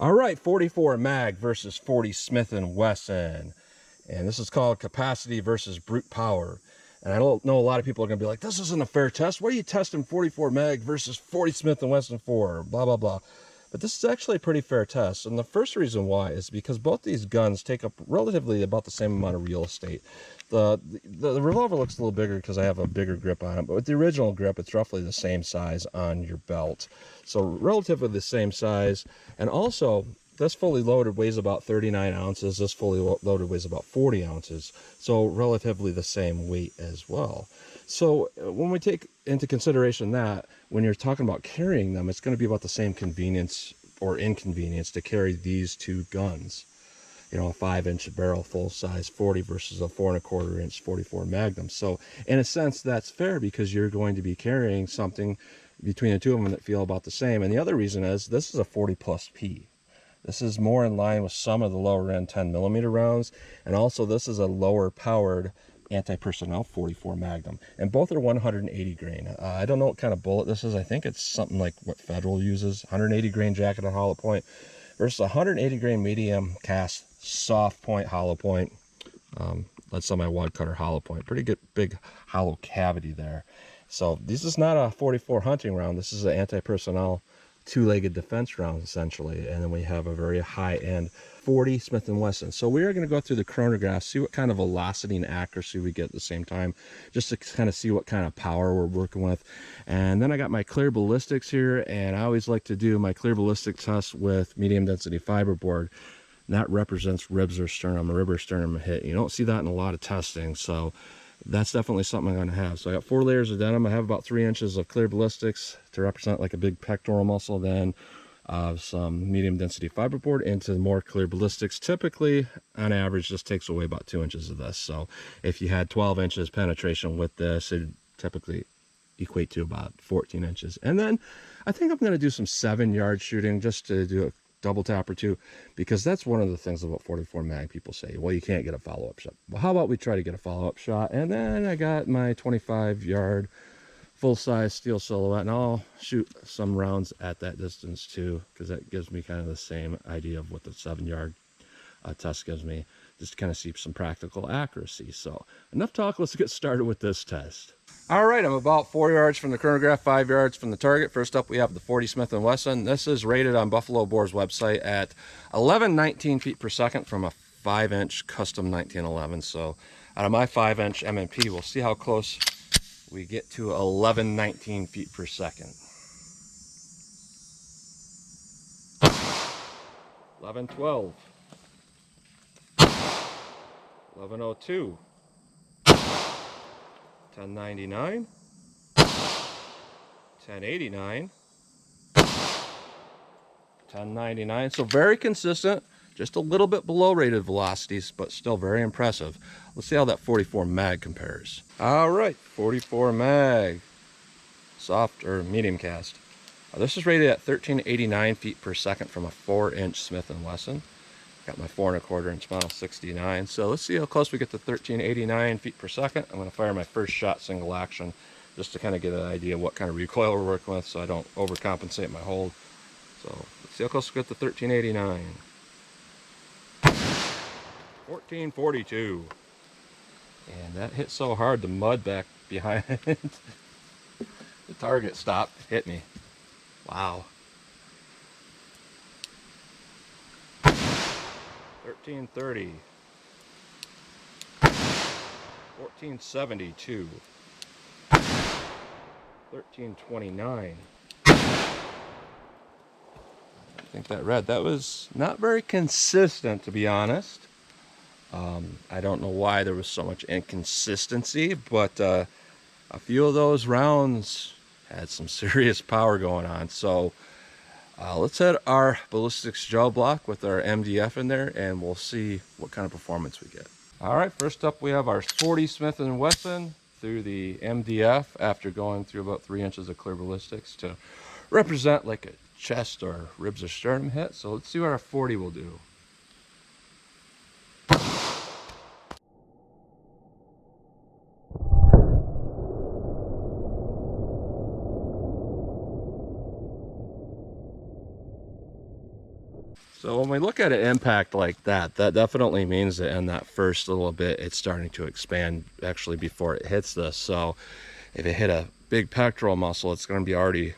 All right, 44 mag versus 40 Smith & Wesson. And this is called capacity versus brute power. And I don't know, a lot of people are going to be like, this isn't a fair test. What are you testing 44 mag versus 40 Smith & Wesson for? Blah, blah, blah. But this is actually a pretty fair test. And the first reason why is because both these guns take up relatively about the same amount of real estate. The revolver looks a little bigger because I have a bigger grip on it, but with the original grip, it's roughly the same size on your belt. So relatively the same size. And also, this fully loaded weighs about 39 ounces. This fully loaded weighs about 40 ounces. So relatively the same weight as well. So when we take into consideration that, when you're talking about carrying them, it's going to be about the same convenience or inconvenience to carry these two guns. You know, a 5-inch barrel full size 40 versus a 4 1/4 inch 44 Magnum. So in a sense, that's fair because you're going to be carrying something between the two of them that feel about the same. And the other reason is this is a 40+P. This is more in line with some of the lower end 10mm rounds. And also this is a lower powered anti-personnel 44 Magnum. And both are 180 grain. I don't know what kind of bullet this is. I think it's something like what Federal uses. 180 grain jacket on hollow point versus 180 grain medium cast soft point hollow point. That's on my wad cutter hollow point. Pretty good big hollow cavity there. So this is not a 44 hunting round. This is an anti-personnel two-legged defense round essentially. And then we have a very high-end 40 Smith & Wesson. So we are going to go through the chronograph, see what kind of velocity and accuracy we get at the same time, just to kind of see what kind of power we're working with. And then I got my clear ballistics here, and I always like to do my clear ballistic test with medium density fiberboard. And that represents ribs or sternum, a rib or sternum hit. You don't see that in a lot of testing, so that's definitely something I'm going to have. So I got 4 layers of denim. I have about 3 inches of clear ballistics to represent like a big pectoral muscle. Then some medium density fiberboard into more clear ballistics. Typically, on average, this takes away about 2 inches of this. So if you had 12 inches penetration with this, it typically equate to about 14 inches. And then I think I'm going to do some 7-yard shooting just to do a double tap or two, because that's one of the things about 44 mag. People say, well, you can't get a follow-up shot. Well, how about we try to get a follow-up shot? And then I got my 25-yard full-size steel silhouette, and I'll shoot some rounds at that distance too, because that gives me kind of the same idea of what the 7-yard test gives me, just to kind of see some practical accuracy. So enough talk, let's get started with this test. All right, I'm about 4 yards from the chronograph, 5 yards from the target. First up, we have the 40 Smith & Wesson. This is rated on Buffalo Boar's website at 1119 feet per second from a 5-inch custom 1911. So out of my 5-inch M&P, we'll see how close we get to 1119 feet per second. 1112. 1102. 1099, 1089, 1099. So very consistent, just a little bit below rated velocities, but still very impressive. Let's see how that 44 mag compares. All right, 44 mag, soft or medium cast. This is rated at 1389 feet per second from a 4-inch Smith & Wesson. Got my 4 1/4 inch model 69. So let's see how close we get to 1389 feet per second. I'm going to fire my first shot single action just to kind of get an idea of what kind of recoil we're working with so I don't overcompensate my hold. So let's see how close we get to 1389. 1442. And that hit so hard the mud back behind it. The target stopped, hit me. Wow. 1330, 1472, 1329. I think that red, that was not very consistent, to be honest. I don't know why there was so much inconsistency, but a few of those rounds had some serious power going on. So let's hit our ballistics gel block with our MDF in there, and we'll see what kind of performance we get. All right, first up we have our 40 Smith & Wesson through the MDF after going through about 3 inches of clear ballistics to represent like a chest or ribs or sternum hit. So let's see what our 40 will do. So when we look at an impact like that, that definitely means that in that first little bit, it's starting to expand actually before it hits this. So if it hit a big pectoral muscle, it's going to be already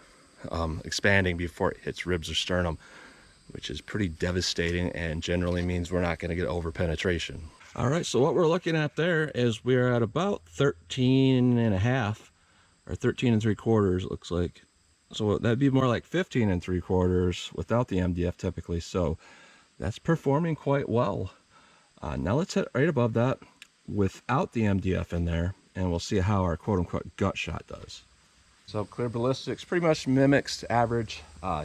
expanding before it hits ribs or sternum, which is pretty devastating and generally means we're not going to get over penetration. All right, so what we're looking at there is we're at about 13 and a half or 13 and 3/4, it looks like. So that'd be more like 15 and 3/4 without the MDF typically. So that's performing quite well. Now let's hit right above that without the MDF in there, and we'll see how our quote-unquote gut shot does. So clear ballistics pretty much mimics average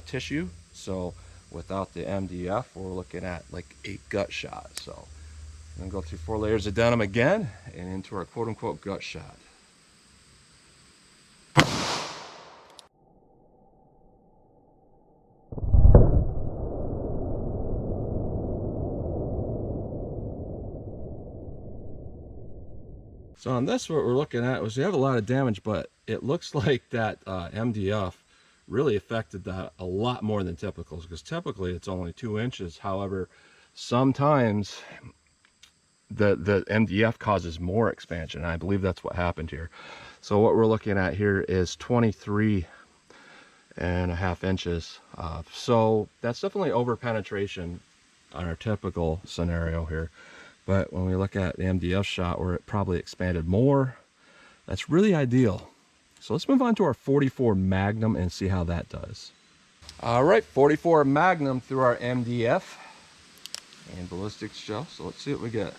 tissue. So without the MDF, we're looking at like a gut shot. So I'm gonna go through 4 layers of denim again and into our quote-unquote gut shot. So on this, what we're looking at was we have a lot of damage, but it looks like that MDF really affected that a lot more than typical, because typically it's only 2 inches. However, sometimes the MDF causes more expansion. I believe that's what happened here. So what we're looking at here is 23.5 inches. So that's definitely over penetration on our typical scenario here. But when we look at the MDF shot where it probably expanded more, that's really ideal. So let's move on to our 44 Magnum and see how that does. All right, 44 Magnum through our MDF and ballistics gel. So let's see what we get.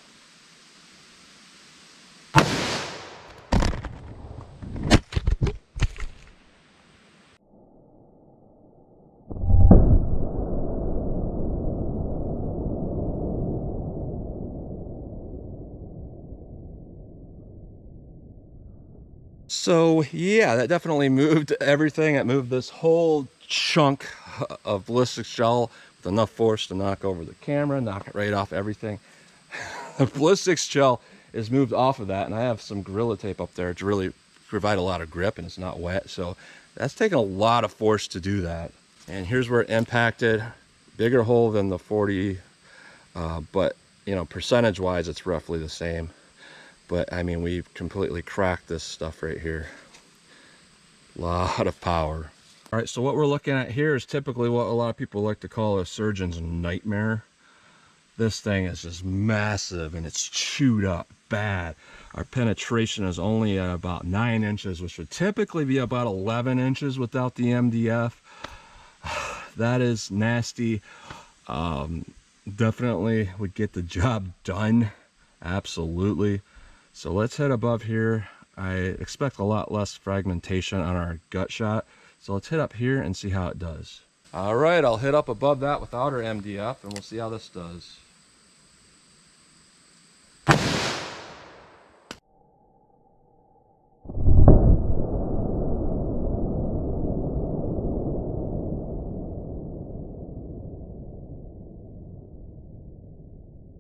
So yeah, that definitely moved everything. It moved this whole chunk of ballistics gel with enough force to knock over the camera, knock it right off everything. The ballistics gel is moved off of that, and I have some Gorilla Tape up there to really provide a lot of grip, and it's not wet. So that's taken a lot of force to do that. And here's where it impacted. Bigger hole than the 40, but you know, percentage wise, it's roughly the same. But I mean, we've completely cracked this stuff right here. A lot of power. All right, so what we're looking at here is typically what a lot of people like to call a surgeon's nightmare. This thing is just massive and it's chewed up bad. Our penetration is only at about 9 inches, which would typically be about 11 inches without the MDF. That is nasty. Definitely would get the job done. Absolutely. So let's head above here. I expect a lot less fragmentation on our gut shot. So let's hit up here and see how it does. All right, I'll hit up above that without our MDF and we'll see how this does.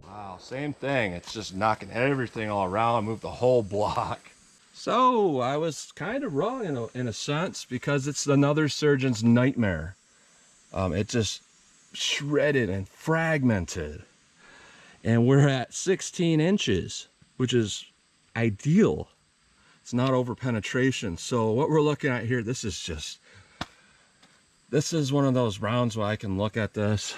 Wow, same thing. It's just knocking everything all around, moved the whole block. So I was kind of wrong in a sense, because it's another surgeon's nightmare. It just shredded and fragmented. And we're at 16 inches, which is ideal. It's not over penetration. So what we're looking at here, this is one of those rounds where I can look at this,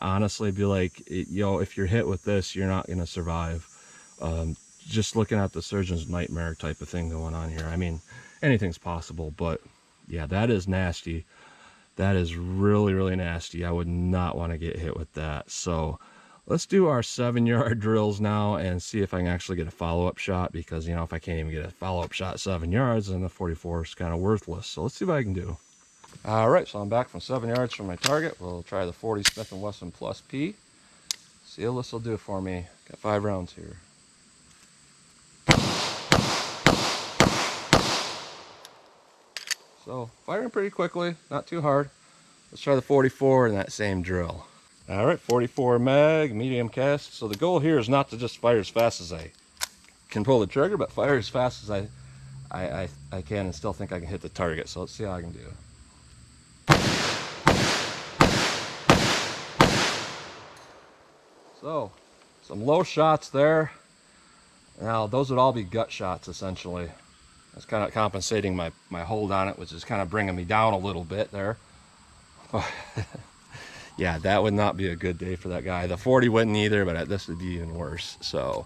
honestly be like, yo, if you're hit with this, you're not gonna survive. Just looking at the surgeon's nightmare type of thing going on here. I mean, anything's possible, but yeah, that is nasty. That is really, really nasty. I would not want to get hit with that. So let's do our 7-yard drills now and see if I can actually get a follow-up shot, because, you know, if I can't even get a follow-up shot 7 yards, then the 44 is kind of worthless. So let's see what I can do. All right, so I'm back from 7 yards from my target. We'll try the 40 S&W+P. See how this will do for me. Got 5 rounds here. So firing pretty quickly, not too hard. Let's try the 44 in that same drill. All right, 44 mag, medium cast. So the goal here is not to just fire as fast as I can pull the trigger, but fire as fast as I can and still think I can hit the target. So let's see how I can do. So, some low shots there. Now, those would all be gut shots, essentially. That's kind of compensating my hold on it, which is kind of bringing me down a little bit there. Yeah, that would not be a good day for that guy. The 40 wouldn't either, but this would be even worse. So,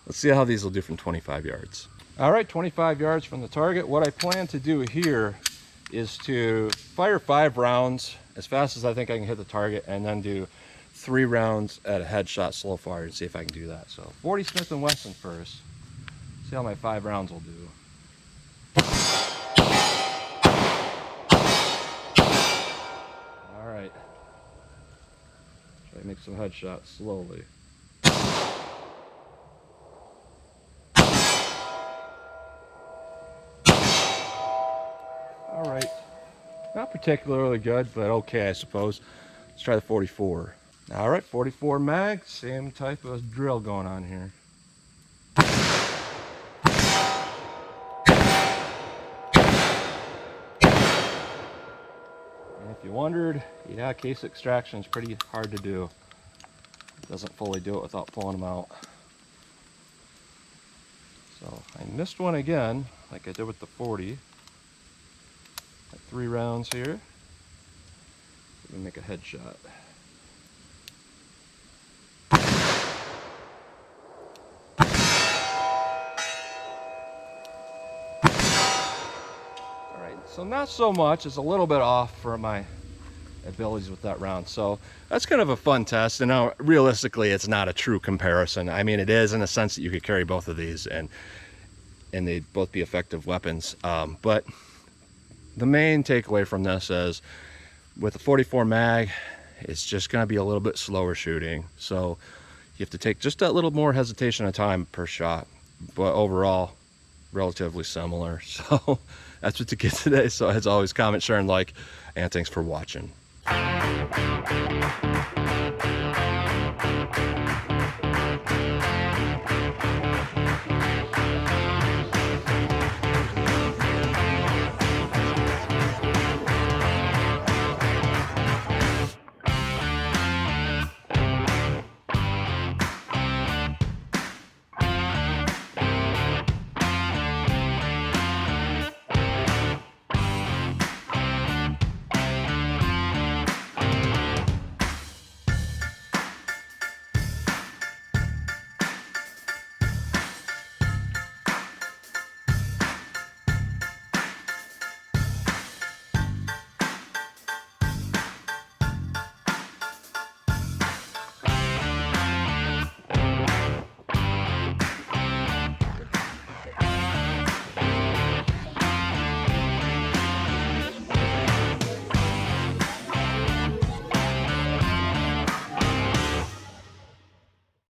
let's see how these will do from 25 yards. All right, 25 yards from the target. What I plan to do here is to fire 5 rounds as fast as I think I can hit the target, and then do 3 rounds at a headshot slow fire and see if I can do that. So 40 Smith & Wesson first. See how my 5 rounds will do. All right. Try to make some headshots slowly. All right. Not particularly good, but okay, I suppose. Let's try the 44. All right, 44 mag, same type of drill going on here. And if you wondered, yeah, case extraction is pretty hard to do. It doesn't fully do it without pulling them out. So I missed one again, like I did with the 40. Got 3 rounds here. Let me make a headshot. So not so much, it's a little bit off for my abilities with that round. So that's kind of a fun test. And now realistically, it's not a true comparison. I mean, it is in a sense that you could carry both of these and they'd both be effective weapons. But the main takeaway from this is with the 44 mag, it's just gonna be a little bit slower shooting. So you have to take just that little more hesitation of time per shot, but overall, relatively similar. So that's what you get today. So as always, comment, share, and like, and thanks for watching.